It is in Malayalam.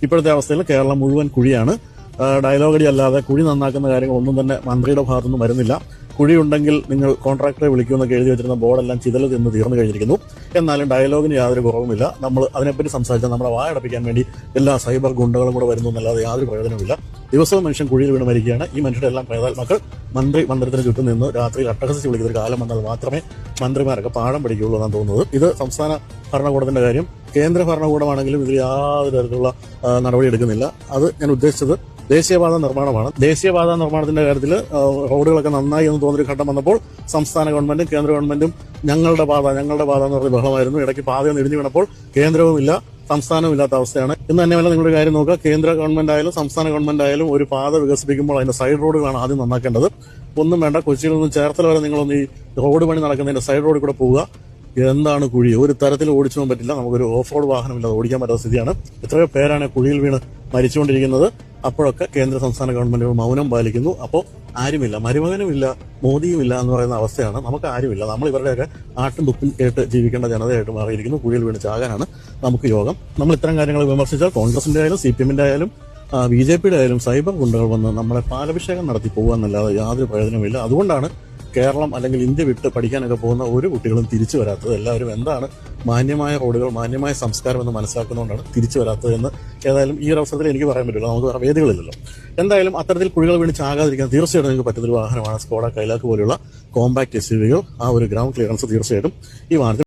ഇപ്പോഴത്തെ അവസ്ഥയിൽ കേരളം മുഴുവൻ കുഴിയാണ്. ഡയലോഗടി അല്ലാതെ കുഴി നന്നാക്കുന്ന കാര്യങ്ങളൊന്നും തന്നെ മന്ത്രിയുടെ ഭാഗത്തുനിന്ന് വരുന്നില്ല. കുഴിയുണ്ടെങ്കിൽ നിങ്ങൾ കോൺട്രാക്ടറെ വിളിക്കുമെന്നൊക്കെ എഴുതി വെച്ചിരുന്ന ബോർഡെല്ലാം ചിതൽ തിന്ന് തീർന്നു കഴിഞ്ഞിരിക്കുന്നു. എന്നാലും ഡയലോഗിന് യാതൊരു കുറവുമില്ല. നമ്മൾ അതിനെപ്പറ്റി സംസാരിച്ചാൽ നമ്മുടെ വായടപ്പിക്കാൻ വേണ്ടി എല്ലാ സൈബർ ഗുണ്ടകളും കൂടെ വരുന്നു എന്നല്ലാതെ യാതൊരു പ്രയോജനമില്ല. ദിവസവും മനുഷ്യൻ കുഴിയിൽ വീണ് മരിക്കുകയാണ്. ഈ മനുഷ്യരുടെ എല്ലാം പ്രേതാത്മാക്കൾ മന്ത്രിത്തിന് ചുറ്റും നിന്ന് രാത്രി അട്ടഹസിച്ച് വിളിക്കുന്ന ഒരു കാലം വന്നാൽ മാത്രമേ മന്ത്രിമാരൊക്കെ പാഠം പഠിക്കുകയുള്ളൂ എന്നാണ് തോന്നുന്നത്. ഇത് സംസ്ഥാന ഭരണകൂടത്തിന്റെ കാര്യം. കേന്ദ്ര ഭരണകൂടമാണെങ്കിലും ഇതിൽ യാതൊരു തരത്തിലുള്ള നടപടി എടുക്കുന്നില്ല. അത് ഞാൻ ഉദ്ദേശിച്ചത് ദേശീയപാത നിർമ്മാണമാണ്. ദേശീയപാത നിർമ്മാണത്തിന്റെ കാര്യത്തിൽ റോഡുകളൊക്കെ നന്നായി എന്ന് തോന്നിയൊരു ഘട്ടം വന്നപ്പോൾ സംസ്ഥാന ഗവൺമെന്റും കേന്ദ്ര ഗവൺമെന്റും ഞങ്ങളുടെ പാത എന്ന് പറഞ്ഞ ബഹളമായിരുന്നു. ഇടയ്ക്ക് പാതയൊന്ന് ഇടിഞ്ഞു വീണപ്പോൾ കേന്ദ്രവും ഇല്ല സംസ്ഥാനവും ഇല്ലാത്ത അവസ്ഥയാണ്. ഇന്ന് തന്നെയല്ല നിങ്ങളുടെ കാര്യം നോക്കുക. കേന്ദ്ര ഗവൺമെന്റ് ആയാലും സംസ്ഥാന ഗവൺമെന്റ് ആയാലും ഒരു പാത വികസിപ്പിക്കുമ്പോൾ അതിന്റെ സൈഡ് റോഡുകളാണ് ആദ്യം നന്നാക്കേണ്ടത്. ഒന്നും വേണ്ട, കൊച്ചിയിൽ നിന്ന് ചേർത്തല വരെ നിങ്ങളൊന്ന് ഈ റോഡ് പണി നടക്കുന്നതിന്റെ സൈഡ് റോഡിൽ കൂടെ പോവുക. എന്താണ് കുഴി? ഒരു തരത്തിൽ ഓടിച്ചു പോകാൻ പറ്റില്ല. നമുക്കൊരു ഓഫ് റോഡ് വാഹനമില്ലാതെ ഓടിക്കാൻ പറ്റാത്ത സ്ഥിതിയാണ്. എത്രയോ പേരാണ് കുഴിയിൽ വീണ് മരിച്ചുകൊണ്ടിരിക്കുന്നത്. അപ്പോഴൊക്കെ കേന്ദ്ര സംസ്ഥാന ഗവൺമെന്റുകൾ മൗനം പാലിക്കുന്നു. അപ്പോൾ ആരുമില്ല, മരുമകനുമില്ല, മോദിയുമില്ല എന്ന് പറയുന്ന അവസ്ഥയാണ്. നമുക്ക് ആരുമില്ല. നമ്മൾ ഇവരുടെയൊക്കെ ആട്ടും തുപ്പിൽ കേട്ട് ജീവിക്കേണ്ട ജനതയായിട്ട് മാറിയിരിക്കുന്നു. കുഴിയിൽ വീണ് ചാകാനാണ് നമുക്ക് യോഗം. നമ്മൾ ഇത്തരം കാര്യങ്ങൾ വിമർശിച്ചാൽ കോൺഗ്രസിന്റെ ആയാലും CPM-ന്റെ ആയാലും BJP-യുടെ ആയാലും സൈബർ ഗുണ്ടകൾ വന്ന് നമ്മളെ പാലഭിഷേകം നടത്തി പോകുകയെന്നല്ലാതെ യാതൊരു പ്രയോജനമില്ല. അതുകൊണ്ടാണ് കേരളം അല്ലെങ്കിൽ ഇന്ത്യ വിട്ട് പഠിക്കാനൊക്കെ പോകുന്ന ഒരു കുട്ടികളും തിരിച്ചു വരാത്തത്. എല്ലാവരും എന്താണ് മാന്യമായ റോഡുകൾ, മാന്യമായ സംസ്കാരം എന്ന് മനസ്സിലാക്കുന്നതുകൊണ്ടാണ് തിരിച്ചു വരാത്തത് എന്ന് ഏതായാലും ഈ ഒരു അവസരത്തിൽ എനിക്ക് പറയാൻ പറ്റില്ല. നമുക്ക് വേറെ വേദികളില്ലല്ലോ. എന്തായാലും അത്തരത്തിൽ കുഴികൾ വീണ് ചാകാതിരിക്കാൻ തീർച്ചയായിട്ടും നിങ്ങൾക്ക് പറ്റുന്നൊരു വാഹനമാണ് സ്കോഡ കൈലാക്ക് പോലെയുള്ള കോമ്പാക്ട് SUV-കൾ. ആ ഒരു ഗ്രൗണ്ട് ക്ലിയറൻസ് തീർച്ചയായിട്ടും ഈ വാഹനത്തിൽ